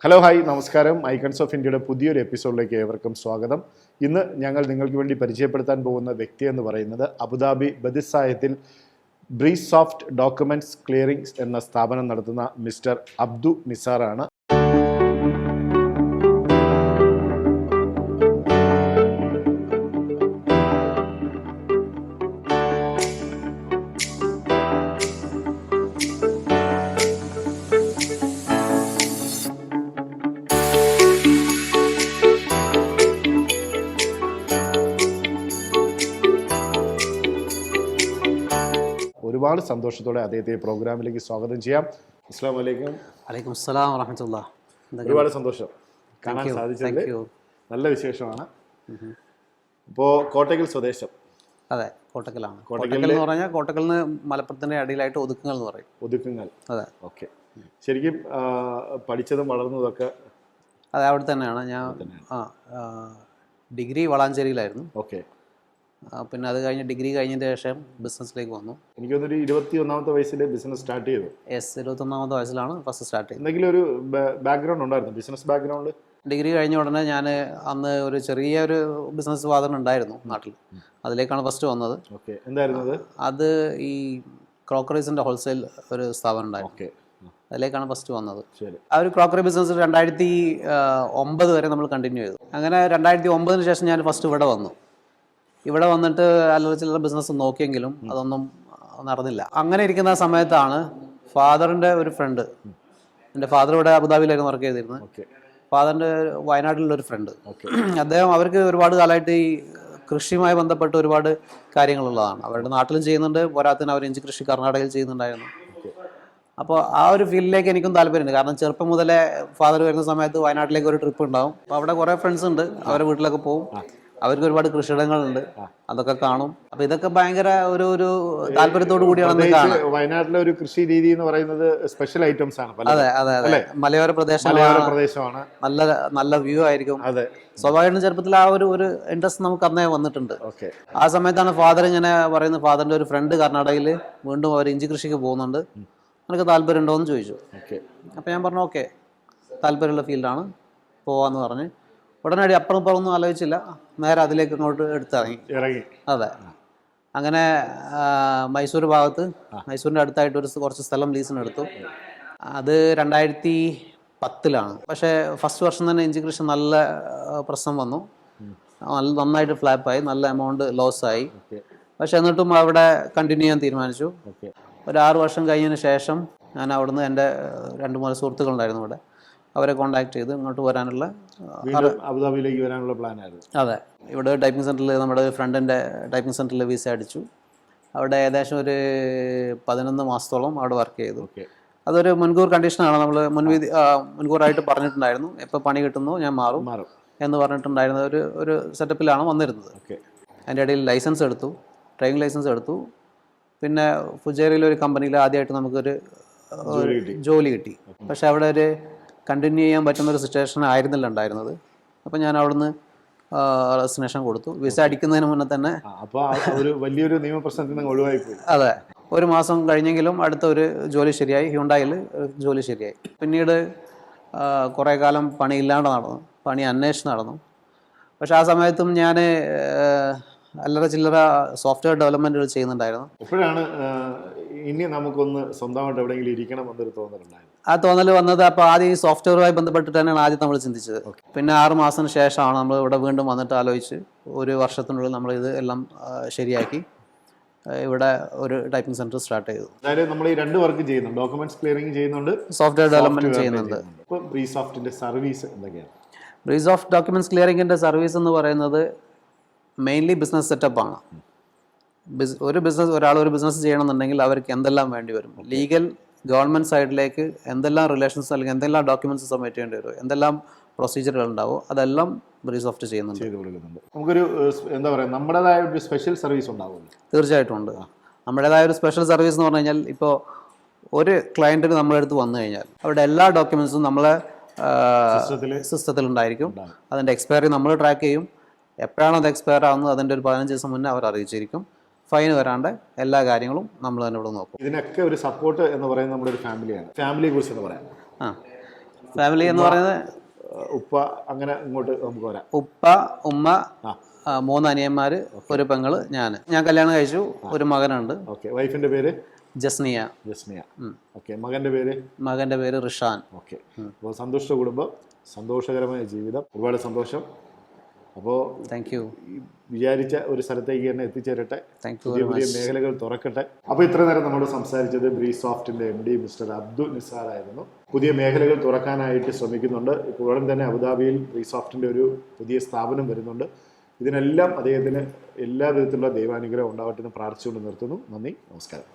Hello hi നമസ്കാരം. Icons of ഇന്ത്യയുടെ പുതിയൊരു എപ്പിസോഡിലേക്ക് ഏവർക്കും സ്വാഗതം. ഇന്ന് ഞങ്ങൾ നിങ്ങൾക്ക് വേണ്ടി പരിചയപ്പെടുത്താൻ പോകുന്ന വ്യക്തി എന്ന് പറയുന്നത് അബുദാബി ബദിസായത്തിൽ ബ്രീസോഫ്റ്റ് ഡോക്യുമെന്റ്സ് ക്ലിയറിംഗ് എന്ന സ്ഥാപനം നടത്തുന്ന മിസ്റ്റർ അബ്ദു നിസാറാണ്. ഒരുപാട് സന്തോഷത്തോടെ അദ്ദേഹത്തെ പ്രോഗ്രാമിലേക്ക് സ്വാഗതം ചെയ്യാം. അസ്സലാമു അലൈക്കും. വലൈക്കും അസ്സലാം വറഹ്മത്തുള്ളാഹി. ഒരുപാട് സന്തോഷം കാണാൻ സാധിച്ചത്. നല്ല വിശേഷമാണ്. ഇപ്പോൾ കോട്ടക്കൽ സ്വദേശം. അതെ, കോട്ടക്കലാണ്. കോട്ടക്കൽ എന്ന് പറഞ്ഞാൽ കോട്ടക്കൽ നിന്ന് മലപ്പുറത്തിൻ്റെ അടിയിലായിട്ട് ഒതുക്കുങ്ങൾ എന്ന് പറയും. ഒതുക്കുങ്ങൾ. അതെ, ഓക്കെ. ശരിക്കും പഠിച്ചതും വളർന്നതൊക്കെ അതെ അവിടെ തന്നെയാണ്. ഞാൻ ഡിഗ്രി വളാഞ്ചേരിയിലായിരുന്നു. ഓക്കെ. പിന്നെ അത് കഴിഞ്ഞ് ഡിഗ്രി കഴിഞ്ഞതിന് ശേഷം ബിസിനസ്സിലേക്ക് വന്നു. എനിക്ക് തോന്നുന്നു 21ാമത്തെ വയസ്സിൽ ബിസിനസ് സ്റ്റാർട്ട് ചെയ്തു. 21ാമത്തെ വയസ്സിലാണ് ഫസ്റ്റ് സ്റ്റാർട്ട് ചെയ്തത്. എന്തെങ്കിലും ഒരു ബാക്ക്ഗ്രൗണ്ട് ഉണ്ടായിരുന്നു, ബിസിനസ് ബാക്ക്ഗ്രൗണ്ട്? ഡിഗ്രി കഴിഞ്ഞ ഉടനെ ഞാൻ അന്ന് ഒരു ചെറിയൊരു ബിസിനസ് വാദന ഉണ്ടായിരുന്നു നാട്ടിൽ. അതിലേക്കാണ് ഫസ്റ്റ് വന്നത്. ഓക്കെ. എന്തായിരുന്നു അത്? അത് ഈ ക്രോക്കറീസിൻ്റെ ഹോൾസെയിൽ ഒരു സ്ഥാപനം ഉണ്ടായിരുന്നു. ഓക്കെ. അതിലേക്കാണ് ഫസ്റ്റ് വന്നത്. ശരി. ആ ഒരു ക്രോക്കറി ബിസിനസ് 2009 വരെ നമ്മൾ കണ്ടിന്യൂ ചെയ്തു. അങ്ങനെ 2009 ശേഷം ഞാൻ ഫസ്റ്റ് ഇവിടെ വന്നു. ഇവിടെ വന്നിട്ട് അല്ലറ ചില്ലറ ബിസിനസ് നോക്കിയെങ്കിലും അതൊന്നും നടന്നില്ല. അങ്ങനെ ഇരിക്കുന്ന സമയത്താണ് ഫാദറിൻ്റെ ഒരു ഫ്രണ്ട്, എൻ്റെ ഫാദർ ഇവിടെ അബുദാബിയിലായിരുന്നു വർക്ക് ചെയ്തിരുന്നത്. ഫാദറിൻ്റെ വയനാട്ടിലുള്ളൊരു ഫ്രണ്ട്, അദ്ദേഹം അവർക്ക് ഒരുപാട് കാലമായിട്ട് ഈ കൃഷിയുമായി ബന്ധപ്പെട്ട് ഒരുപാട് കാര്യങ്ങളുള്ളതാണ്. അവരുടെ നാട്ടിലും ചെയ്യുന്നുണ്ട്, പോരാത്തിന് അവർ ഇഞ്ചി കൃഷി കർണാടകയിൽ ചെയ്യുന്നുണ്ടായിരുന്നു. അപ്പോൾ ആ ഒരു ഫീൽഡിലേക്ക് എനിക്കും താല്പര്യമുണ്ട്. കാരണം ചെറുപ്പം മുതലേ ഫാദർ വരുന്ന സമയത്ത് വയനാട്ടിലേക്ക് ഒരു ട്രിപ്പ് ഉണ്ടാവും. അപ്പോൾ അവിടെ കുറേ ഫ്രണ്ട്സ് ഉണ്ട്, അവരുടെ വീട്ടിലൊക്കെ പോകും. അവർക്ക് ഒരുപാട് കൃഷിയിടങ്ങളുണ്ട്, അതൊക്കെ കാണും. അപ്പൊ ഇതൊക്കെ ഭയങ്കര ഒരു താല്പര്യത്തോടു കൂടിയാണ് കാണുന്നത്. വയനാട്ടിലെ ഒരു കൃഷി രീതി എന്ന് പറയുന്നത് സ്പെഷ്യൽ ഐറ്റംസ് ആണ്. അതെ അതെ അതെ, മലയോര പ്രദേശമാണ്. നല്ല വ്യൂ ആയിരിക്കും. അതെ, സ്വാഭാവികമായിട്ടും ചെറുപ്പത്തിൽ ആ ഒരു ഇൻട്രസ്റ്റ് നമുക്ക് അന്നേ വന്നിട്ടുണ്ട്. ആ സമയത്താണ് ഫാദർ ഇങ്ങനെ പറയുന്നത്, ഫാദറിന്റെ ഒരു ഫ്രണ്ട് കർണാടകയിൽ വീണ്ടും അവർ ഇഞ്ചി കൃഷിക്ക് പോകുന്നുണ്ട്, നിനക്ക് താല്പര്യം ഉണ്ടോ എന്ന് ചോദിച്ചു. അപ്പൊ ഞാൻ പറഞ്ഞു ഓക്കെ, താല്പര്യമുള്ള ഫീൽഡാണ്, പോവാന്ന് പറഞ്ഞ് ഉടനടി അപ്പുറം ഒന്നും ആലോചിച്ചില്ല, നേരെ അതിലേക്ക് അങ്ങോട്ട് ഇറങ്ങി. അതെ, അങ്ങനെ മൈസൂർ ഭാഗത്ത്, മൈസൂരിൻ്റെ അടുത്തായിട്ട് കുറച്ച് സ്ഥലം ലീസിന് എടുത്തു. അത് 2010 പക്ഷേ ഫസ്റ്റ് വർഷം തന്നെ ഇഞ്ചി കൃഷി നല്ല പ്രശ്നം വന്നു, നന്നായിട്ട് ഫ്ലാപ്പായി, നല്ല എമൗണ്ട് ലോസായി. പക്ഷെ എന്നിട്ടും അവിടെ കണ്ടിന്യൂ ചെയ്യാൻ തീരുമാനിച്ചു. ഒരു 6 വർഷം കഴിഞ്ഞതിന് ശേഷം ഞാൻ അവിടുന്ന് എൻ്റെ 2-3 സുഹൃത്തുക്കളുണ്ടായിരുന്നു ഇവിടെ, അവരെ കോൺടാക്ട് ചെയ്ത് ഇങ്ങോട്ട് വരാനുള്ള അബുദാബിയിലേക്ക് വരാനുള്ള പ്ലാനായിരുന്നു. അതെ, ഇവിടെ ടൈപ്പിംഗ് സെൻറ്ററിൽ നമ്മുടെ ഫ്രണ്ടിൻ്റെ ടൈപ്പിംഗ് സെൻറ്ററിൽ വിസ അടിച്ചു. അവിടെ ഏകദേശം ഒരു 11 മാസത്തോളം അവിടെ വർക്ക് ചെയ്തു. അതൊരു മുൻകൂർ കണ്ടീഷനാണ്, നമ്മൾ മുൻകൂറായിട്ട് പറഞ്ഞിട്ടുണ്ടായിരുന്നു, എപ്പോൾ പണി കിട്ടുന്നു ഞാൻ മാറും എന്ന് പറഞ്ഞിട്ടുണ്ടായിരുന്ന ഒരു സെറ്റപ്പിലാണ് വന്നിരുന്നത്. അതിൻ്റെ ഇടയിൽ ലൈസൻസ് എടുത്തു, ഡ്രൈവിംഗ് ലൈസൻസ് എടുത്തു. പിന്നെ ഫുജൈറയിലെ ഒരു കമ്പനിയിൽ ആദ്യമായിട്ട് നമുക്കൊരു ജോലി കിട്ടി. പക്ഷെ അവിടെ ഒരു കണ്ടിന്യൂ ചെയ്യാൻ പറ്റുന്നൊരു സിറ്റുവേഷൻ ആയിരുന്നില്ല ഉണ്ടായിരുന്നത്. അപ്പം ഞാൻ അവിടുന്ന് റെസിഗ്നേഷൻ കൊടുത്തു, വിസ അടിക്കുന്നതിന് മുന്നേ തന്നെ. വലിയൊരു നിയമപ്രശ്നത്തിൽ ഒഴിവായിപ്പോയി. അതെ, 1 മാസം കഴിഞ്ഞെങ്കിലും അടുത്ത ഒരു ജോലി ശരിയായി, ഹ്യുണ്ടായിൽ ജോലി ശരിയായി. പിന്നീട് കുറേ കാലം പണിയില്ലാണ്ട് നടന്നു, പണി അന്വേഷിച്ച് നടന്നു. പക്ഷെ ആ സമയത്തും ഞാൻ അല്ലറ ചില്ലറ സോഫ്റ്റ്വെയർ ഡെവലപ്മെൻറ്റുകൾ ചെയ്യുന്നുണ്ടായിരുന്നു. എപ്പോഴാണ് ഇനി നമുക്കൊന്ന് സ്വന്തമായിട്ട് എവിടെയെങ്കിലും ഇരിക്കണം എന്നൊരു തോന്നലുണ്ടായിരുന്നു? ആ തോന്നൽ വന്നത് അപ്പോൾ ആദ്യം ഈ സോഫ്റ്റ്വെയറുമായി ബന്ധപ്പെട്ടിട്ട് തന്നെയാണ് ആദ്യം നമ്മൾ ചിന്തിച്ചത്. പിന്നെ 6 മാസത്തിന് ശേഷമാണ് നമ്മൾ ഇവിടെ വീണ്ടും വന്നിട്ട് ആലോചിച്ച് 1 വർഷത്തിനുള്ളിൽ നമ്മൾ ഇത് എല്ലാം ശരിയാക്കി ഇവിടെ ഒരു ടൈപ്പിംഗ് സെൻറ്റർ സ്റ്റാർട്ട് ചെയ്തു. അതായത് നമ്മൾ ഈ 2 വർക്ക് ചെയ്യുന്നുണ്ട്, ഡോക്യുമെന്റ്സ് ക്ലിയറിംഗ് ചെയ്യുന്നുണ്ട്, സോഫ്റ്റ്വെയർ ഡെവലപ്മെൻറ്റ് ചെയ്യുന്നുണ്ട്. ഇപ്പോൾ ബ്രീസോഫ്റ്റിൻ്റെ സർവീസ് എന്തൊക്കെയാണ്? ബ്രീസോഫ്റ്റ് ഡോക്യുമെന്റ്സ് ക്ലിയറിംഗിൻ്റെ സർവീസ് എന്ന് പറയുന്നത് മെയിൻലി ബിസിനസ് സെറ്റപ്പാണ്. ഒരാൾ ഒരു ബിസിനസ് ചെയ്യണമെന്നുണ്ടെങ്കിൽ അവർക്ക് എന്തെല്ലാം വേണ്ടി വരും, ലീഗൽ ഗവൺമെൻറ് സൈഡിലേക്ക് എന്തെല്ലാം റിലേഷൻസ് അല്ലെങ്കിൽ എന്തെല്ലാം ഡോക്യുമെൻറ്റ്സ് സബ്മിറ്റ് ചെയ്യേണ്ടി വരും, എന്തെല്ലാം പ്രൊസീജിയറുകൾ ഉണ്ടാവും, അതെല്ലാം ബ്രീസോഫ്റ്റ് ചെയ്ത് കൊടുക്കുന്നുണ്ട്. നമുക്കൊരു എന്താ പറയുക, നമ്മുടേതായ ഒരു സ്പെഷ്യൽ സർവീസ് ഉണ്ടാവും? തീർച്ചയായിട്ടും ഉണ്ട്. നമ്മുടേതായ ഒരു സ്പെഷ്യൽ സർവീസ് എന്ന് പറഞ്ഞു കഴിഞ്ഞാൽ, ഇപ്പോൾ ഒരു ക്ലയൻറ്റിന് നമ്മളെടുത്ത് വന്നു കഴിഞ്ഞാൽ അവരുടെ എല്ലാ ഡോക്യുമെൻറ്റ്സും നമ്മളെ സിസ്റ്റത്തിൽ ഉണ്ടായിരിക്കും. അതിൻ്റെ എക്സ്പയറി നമ്മൾ ട്രാക്ക് ചെയ്യും. എപ്പോഴാണ് അത് എക്സ്പയർ ആവുന്നത് അതിൻ്റെ ഒരു 15 ദിവസം മുന്നേ അവർ അറിയിച്ചിരിക്കും. ഫൈൻ വരാണ്ട് എല്ലാ കാര്യങ്ങളും നമ്മൾ തന്നെ ഇവിടെ നോക്കും. ഇതിനൊക്കെ ഒരു സപ്പോർട്ട് എന്ന് പറയുന്നത് നമ്മുടെ ഒരു ഫാമിലിയാണ്. ഫാമിലിയെ കുറിച്ച് പറയാം. ഫാമിലി എന്ന് പറയുന്നത് ഉപ്പ അങ്ങനെ ഇങ്ങോട്ട് നമുക്ക് വരാം. ഉപ്പ, ഉമ്മ, 3 അനിയന്മാർ, ഒരു പെങ്ങള്, ഞാൻ കല്യാണം കഴിച്ചു. ഒരു മകനുണ്ട്. ഓക്കെ. വൈഫിന്റെ പേര് ജസ്നിയ. ഓക്കെ. മകന്റെ പേര് റിഷാൻ. ഓക്കെ. അപ്പോൾ സന്തുഷ്ട കുടുംബം, സന്തോഷകരമായ ജീവിതം. ഒരുപാട് സന്തോഷം. അപ്പോൾ താങ്ക് യു. വിചാരിച്ച ഒരു സ്ഥലത്തേക്ക് തന്നെ എത്തിച്ചേരട്ടെ. പുതിയ പുതിയ മേഖലകൾ തുറക്കട്ടെ. അപ്പോൾ ഇത്ര നേരം നമ്മൾ സംസാരിച്ചത് ബ്രീസോഫ്റ്റിന്റെ MD മിസ്റ്റർ അബ്ദുൽ നിസാർ ആയിരുന്നു. പുതിയ മേഖലകൾ തുറക്കാനായിട്ട് ശ്രമിക്കുന്നുണ്ട്. ഇപ്പോൾ ഉടൻ തന്നെ അബുദാബിയിൽ ബ്രീസോഫ്റ്റിന്റെ ഒരു പുതിയ സ്ഥാപനം വരുന്നുണ്ട്. ഇതിനെല്ലാം അദ്ദേഹത്തിന് എല്ലാ വിധത്തിലുള്ള ദൈവാനുഗ്രഹം ഉണ്ടാവട്ടെ എന്ന് പ്രാർത്ഥിച്ചുകൊണ്ട് നിർത്തുന്നു. നന്ദി, നമസ്കാരം.